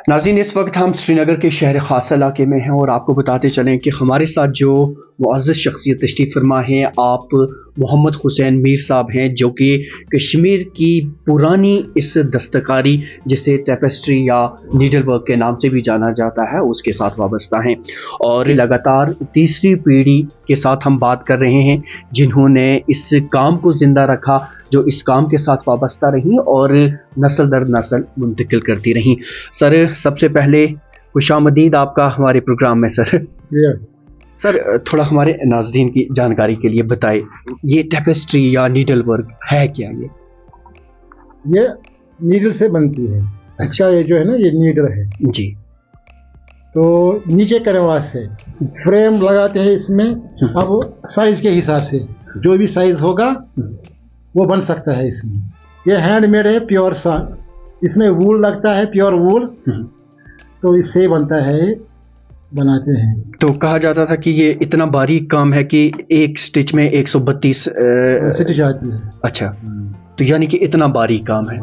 नाज़रीन, इस वक्त हम श्रीनगर के शहर खासा इलाके में हैं और आपको बताते चलें कि हमारे साथ जो मुअज़्ज़ज़ शख्सियत तशरीफ़ फरमा हैं आप मोहम्मद हुसैन मीर साहब हैं, जो कि कश्मीर की पुरानी इस दस्तकारी जिसे टेपेस्ट्री या नीडल वर्क के नाम से भी जाना जाता है उसके साथ वाबस्ता हैं। और लगातार तीसरी पीढ़ी के साथ हम बात कर रहे हैं जिन्होंने इस काम को ज़िंदा रखा, जो इस काम के साथ वाबस्ता रहीं और नस्ल दर नस्ल मुंतकिल करती रहीं। सर, सबसे पहले खुशामदीद आपका हमारे प्रोग्राम में। सर, थोड़ा हमारे नाज़रीन की जानकारी के लिए बताएं, ये टेपेस्ट्री या नीडल वर्क है क्या? ये नीडल से बनती है। इसका ये जो है ना, ये नीडल है जी। तो नीचे कैनवास से फ्रेम लगाते हैं इसमें। अब साइज के हिसाब से जो भी साइज होगा वो बन सकता है इसमें। ये हैंडमेड है, प्योर सा। इसमें वूल लगता है, प्योर वूल, तो इससे बनता है, बनाते हैं। तो कहा जाता था कि ये इतना बारीक काम है कि एक स्टिच में 132 स्टिच आती है। अच्छा, तो यानी कि इतना बारीक काम है।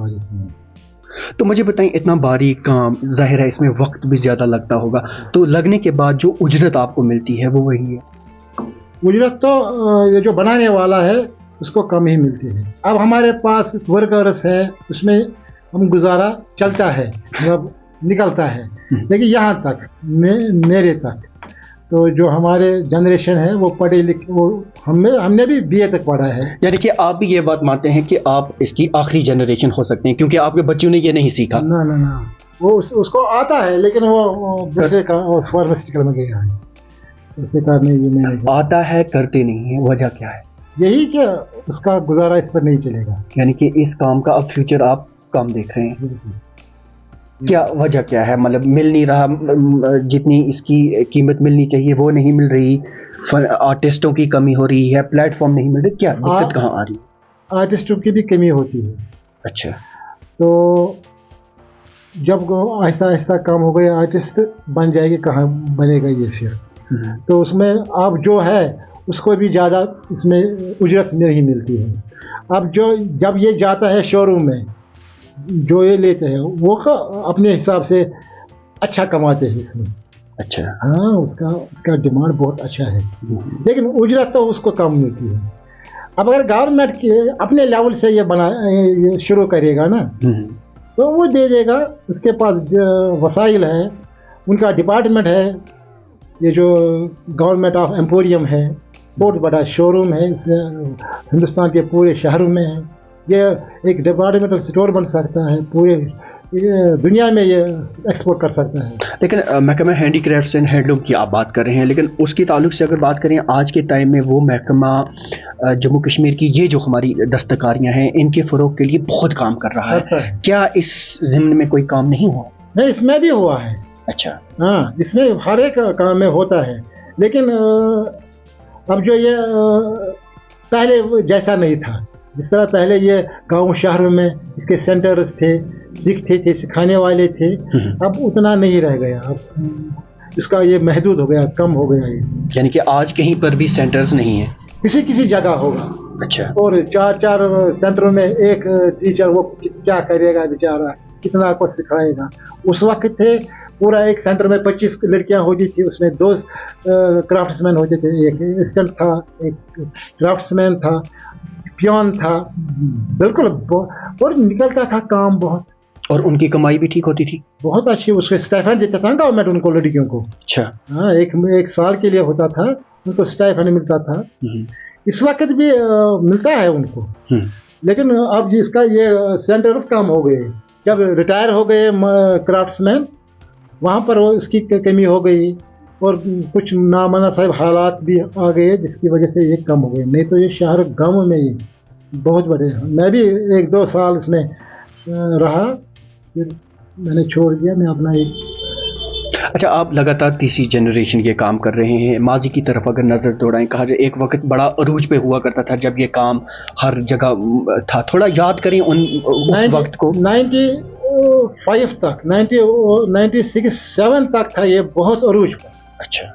तो मुझे बताएं, इतना बारीक काम, जाहिर है इसमें वक्त भी ज़्यादा लगता होगा, तो लगने के बाद जो उजरत आपको मिलती है वो वही है? उजरत तो ये जो बनाने वाला है उसको कम ही मिलती है। अब हमारे पास वर्कर्स है, उसमें हम गुजारा चलता है, मतलब निकलता है। लेकिन यहाँ तक मेरे तक तो जो हमारे जनरेशन है वो पढ़े लिखे, वो हमने भी बीए तक पढ़ा है। यानी कि आप भी ये बात मानते हैं कि आप इसकी आखिरी जनरेशन हो सकते हैं क्योंकि आपके बच्चों ने ये नहीं सीखा? ना, वो उसको आता है लेकिन वो दूसरे का फार्मास्यूटिकल में गया है, उसके कारण ये नहीं आता है, करते नहीं है। वजह क्या है? यही कि उसका गुजारा इस पर नहीं चलेगा। यानी कि इस काम का अब फ्यूचर आप कम देख रहे हैं। क्या वजह क्या है? मतलब मिल नहीं रहा, जितनी इसकी कीमत मिलनी चाहिए वो नहीं मिल रही, आर्टिस्टों की कमी हो रही है, प्लेटफॉर्म नहीं मिल रहे, क्या दिक्कत कहाँ आ रही है? आर्टिस्टों की भी कमी होती है। अच्छा, तो जब आहिस्ता आहिस्ता काम हो गया, आर्टिस्ट बन जाएगी, कहाँ बनेगा ये फिर? तो उसमें अब जो है उसको भी ज़्यादा इसमें उजरत नहीं मिलती है। अब जब ये जाता है शोरूम में, जो ये लेते हैं वो अपने हिसाब से अच्छा कमाते हैं इसमें। अच्छा, हाँ, उसका डिमांड बहुत अच्छा है, लेकिन उजरत तो उसको कम मिलती है। अब अगर गवर्नमेंट के अपने लेवल से ये शुरू करेगा ना, तो वो दे देगा। उसके पास वसाइल है, उनका डिपार्टमेंट है, ये जो गवर्नमेंट ऑफ एम्पोरियम है, बहुत बड़ा शोरूम है, हिंदुस्तान के पूरे शहरों में है। ये एक डिपार्टमेंटल स्टोर बन सकता है, पूरे दुनिया में ये एक्सपोर्ट कर सकता है। लेकिन महकमा हैंडीक्राफ्ट्स एंड हैंडलूम की आप बात कर रहे हैं, लेकिन उसके ताल्लुक से अगर बात करें आज के टाइम में, वो महकमा जम्मू कश्मीर की ये जो हमारी दस्तकारियाँ हैं इनके फ़रोग़ के लिए बहुत काम कर रहा है। क्या इस ज़िम्न में कोई काम नहीं हुआ? नहीं, इसमें भी हुआ है। अच्छा, हाँ, इसमें हर एक काम में होता है, लेकिन अब जो ये पहले जैसा नहीं था। जिस तरह पहले ये गांव शहरों में इसके सेंटर्स थे, सीखते थे, सिखाने वाले थे, अब उतना नहीं रह गया। अब इसका ये महदूद हो गया, कम हो गया ये। यानी कि आज कहीं पर भी सेंटर्स नहीं है? किसी जगह होगा। अच्छा, और चार सेंटरों में एक टीचर, वो क्या करेगा बेचारा, कितना को सिखाएगा? उस वक्त थे पूरा एक सेंटर में 25 लड़कियां होती थी, उसमें 2 क्राफ्ट्समैन होते थे, एक असिस्टेंट था, एक क्राफ्ट्समैन था, पियोन था, बिल्कुल, और निकलता था काम बहुत। और उनकी कमाई भी ठीक होती थी? बहुत अच्छी। उसको स्टाइपेंड देता था गवर्नमेंट उनको, लड़कियों को। अच्छा, हाँ, एक साल के लिए होता था, उनको स्टाइपेंड मिलता था। इस वक्त भी मिलता है उनको, लेकिन अब इसका ये सेंटर्स कम हो गए। जब रिटायर हो गए क्राफ्ट्समैन, वहाँ पर वो इसकी कमी हो गई, और कुछ नामनासाब हालात भी आ गए जिसकी वजह से ये कम हो गए। नहीं तो ये शहर गाँव में ही बहुत बड़े। मैं भी 1-2 साल इसमें रहा, फिर मैंने छोड़ दिया, मैं अपना ही। अच्छा, आप लगातार तीसरी जनरेशन ये काम कर रहे हैं। माजी की तरफ अगर नज़र दौड़ाएं, कहा जाए एक वक्त बड़ा अरूज पे हुआ करता था जब ये काम हर जगह था। थोड़ा याद करें उस वक्त को। 95 तक, 96-7 तक था ये बहुत अरूज पर। अच्छा,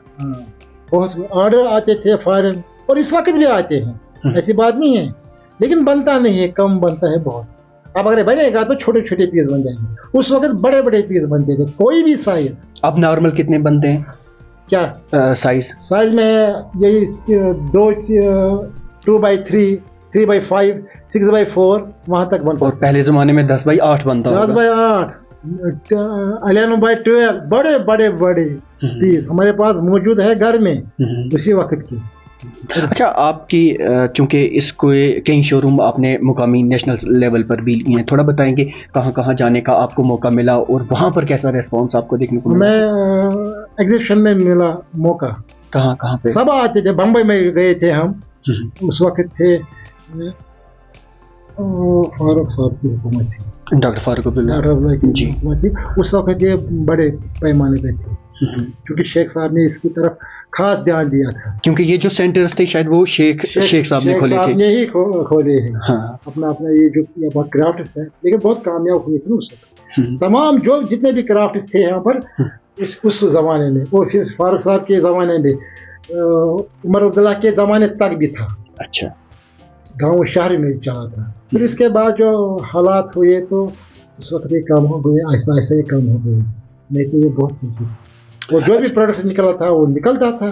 बहुत ऑर्डर आते थे फॉरेन, और इस वक्त भी आते हैं, ऐसी बात नहीं है, लेकिन बनता नहीं है, कम बनता है बहुत। अब अगर बनेगा तो छोटे छोटे पीस बन जाएंगे, उस वक्त बड़े बड़े पीस बनते थे, कोई भी साइज। अब नॉर्मल कितने बनते हैं क्या साइज में? यही 2x3, 3x5, 6x4 वहां तक बन सकता है। और पहले जमाने में 10x8 बनता होगा। 10x8, 11x12, बड़े बड़े बड़े पीस हमारे पास मौजूद है घर में उसी वक्त की। अच्छा, आपकी चूंकि इसको कई शोरूम आपने मुकामी नेशनल लेवल पर भी लिए हैं, थोड़ा बताएंगे कहाँ कहाँ जाने का आपको मौका मिला और वहाँ पर कैसा रिस्पांस आपको देखने को मिला? मैं एग्जीबिशन में मिला मौका। कहाँ कहाँ पे? सब आते थे, बम्बई में गए थे हम, उस वक्त थे फारूक साहब की हुकूमत थी, डॉक्टर फारूक अब्दुल्ला की हुकूमत थी उस वक्त, ये बड़े पैमाने पे थी क्योंकि शेख साहब ने इसकी तरफ खास ध्यान दिया था। क्योंकि ये जो सेंटर्स थे शायद वो शेख साहब ने खोले थे। ही खोले हैं। हाँ। अपना ये जो क्राफ्ट्स है, लेकिन बहुत कामयाब हुए थे उस वक्त। तमाम जो जितने भी क्राफ्ट्स थे यहाँ पर उस जमाने में, वो फिर फारूक साहब के जमाने में, उमर अब्दुल्ला के जमाने तक भी था। अच्छा, गाँव शहर में चला था। फिर इसके बाद जो हालात हुए तो उस वक्त ये कम हो गए, ऐसा ऐसा ही कम हो गए, नहीं तो ये बहुत कुछ था। वो जो भी प्रोडक्ट निकला था वो निकलता था,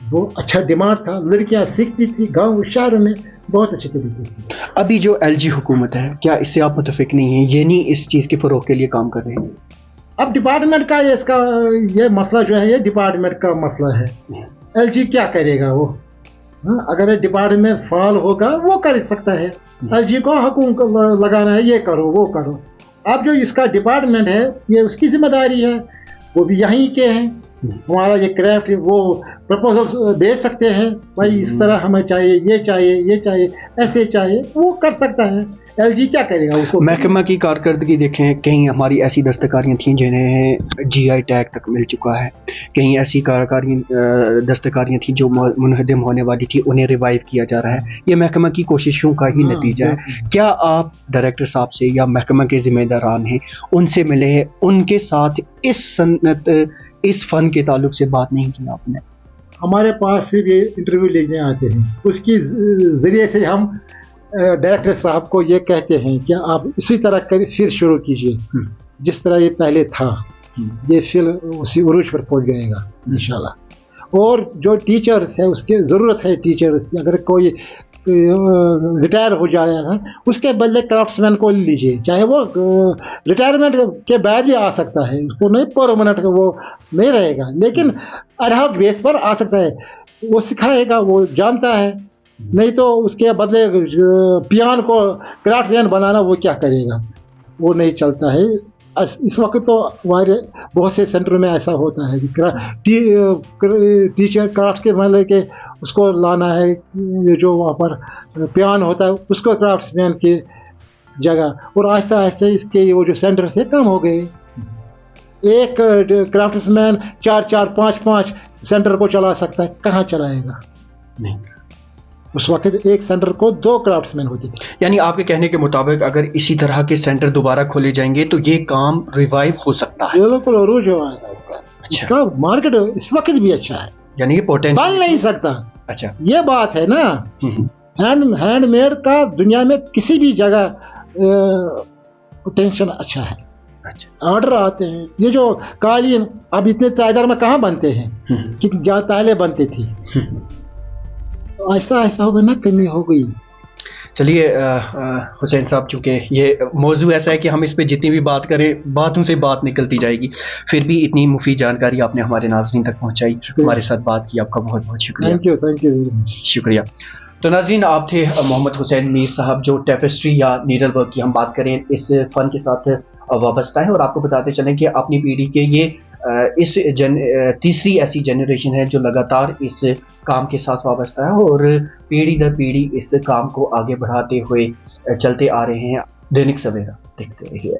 वो अच्छा डिमांड था, लड़कियां सीखती थी गांव शहर में बहुत अच्छे तरीके से। अभी जो एलजी हुकूमत है, क्या इससे आप मुतफिक नहीं है? ये नहीं इस चीज़ के फ़रोग के लिए काम कर रहे हैं? अब डिपार्टमेंट का ये मसला जो है, ये डिपार्टमेंट का मसला है। एलजी क्या करेगा वो? अगर डिपार्टमेंट फाल होगा वो कर सकता है, एलजी को हुकूम लगाना है, ये करो वो करो। अब जो इसका डिपार्टमेंट है ये उसकी जिम्मेदारी है, वो भी यहीं के हैं। हमारा ये क्राफ्ट वो प्रपोजल दे सकते हैं, भाई इस तरह हमें चाहिए, ये चाहिए, ये चाहिए, ऐसे चाहिए, वो कर सकता है। एलजी क्या करेगा उसको? महकमा की कारकर्दगी देखें, कहीं हमारी ऐसी दस्तकारियाँ थीं जिन्हें जीआई टैग तक मिल चुका है, कहीं ऐसी दस्तकारियाँ थीं जो मुनहदम होने वाली थी, उन्हें रिवाइव किया जा रहा है। ये महकमा की कोशिशों का ही नतीजा है। क्या आप डायरेक्टर साहब से या महकमा के जिम्मेदारान हैं, उनसे मिले हैं, उनके साथ इस सन्नत, इस फ़न के ताल्लुक से बात नहीं की आपने? हमारे पास सिर्फ ये इंटरव्यू लेने आते हैं, उसकी ज़रिए से हम डायरेक्टर साहब को ये कहते हैं कि आप इसी तरह कर फिर शुरू कीजिए जिस तरह ये पहले था, ये फिल्म उसी उरूज पर पहुंच जाएगा इंशाल्लाह। और जो टीचर्स है उसकी ज़रूरत है, टीचर्स की अगर कोई रिटायर हो जाए उसके बदले क्राफ्ट्समैन को लीजिए, चाहे वो रिटायरमेंट के बाद भी आ सकता है, उसको नहीं परमानेंट वो नहीं रहेगा, लेकिन एडहॉक बेस पर आ सकता है, वो सिखाएगा, वो जानता है। नहीं तो उसके बदले पियान को क्राफ्टमैन बनाना वो क्या करेगा, वो नहीं चलता है। इस वक्त तो हमारे बहुत से सेंटरों में ऐसा होता है कि टीचर क्राफ्ट के मतलब के उसको लाना है, ये जो वहाँ पर पियान होता है उसको क्राफ्ट्समैन की जगह, और आहिस्ता आहिस्ता इसके वो जो सेंटर से कम हो गए। एक क्राफ्ट्समैन 4-4, 5-5 सेंटर को चला सकता है, कहाँ चलाएगा? नहीं, उस वक्त एक सेंटर को 2 क्राफ्ट्समैन होते थे। यानी आपके कहने के मुताबिक अगर इसी तरह के सेंटर दोबारा खोले जाएंगे तो ये काम रिवाइव हो सकता है? बिल्कुल अरूज आएगा इसका। अच्छा। इसका मार्केट इस वक्त भी अच्छा है, यानी ये पोटेंशियल बन नहीं सकता। अच्छा, ये बात है ना। हैंडमेड का दुनिया में किसी भी जगह पोटेंशियल अच्छा है। अच्छा, ऑर्डर आते हैं। ये जो कालीन अब इतने तादाद में कहाँ बनते हैं, कि पहले बनते थी, आहिस्ता आहिस्ता होगा ना, कमी हो गई। चलिए हुसैन साहब, चूँकि ये मौजू ऐसा है कि हम इस पे जितनी भी बात करें बातों से बात निकलती जाएगी, फिर भी इतनी मुफीद जानकारी आपने हमारे नाज़रीन तक पहुंचाई, हमारे साथ बात की, आपका बहुत बहुत शुक्रिया। थैंक यू वेरी मच, शुक्रिया। तो नाज़रीन, आप थे मोहम्मद हुसैन मीर साहब, जो टेपेस्ट्री या नीडल वर्क की हम बात करें इस फ़न के साथ वाबस्ता है, और आपको बताते चलें कि अपनी पीढ़ी के ये तीसरी ऐसी जनरेशन है जो लगातार इस काम के साथ वाबस्ता है और पीढ़ी दर पीढ़ी इस काम को आगे बढ़ाते हुए चलते आ रहे हैं। दैनिक सवेरा देखते रहिए।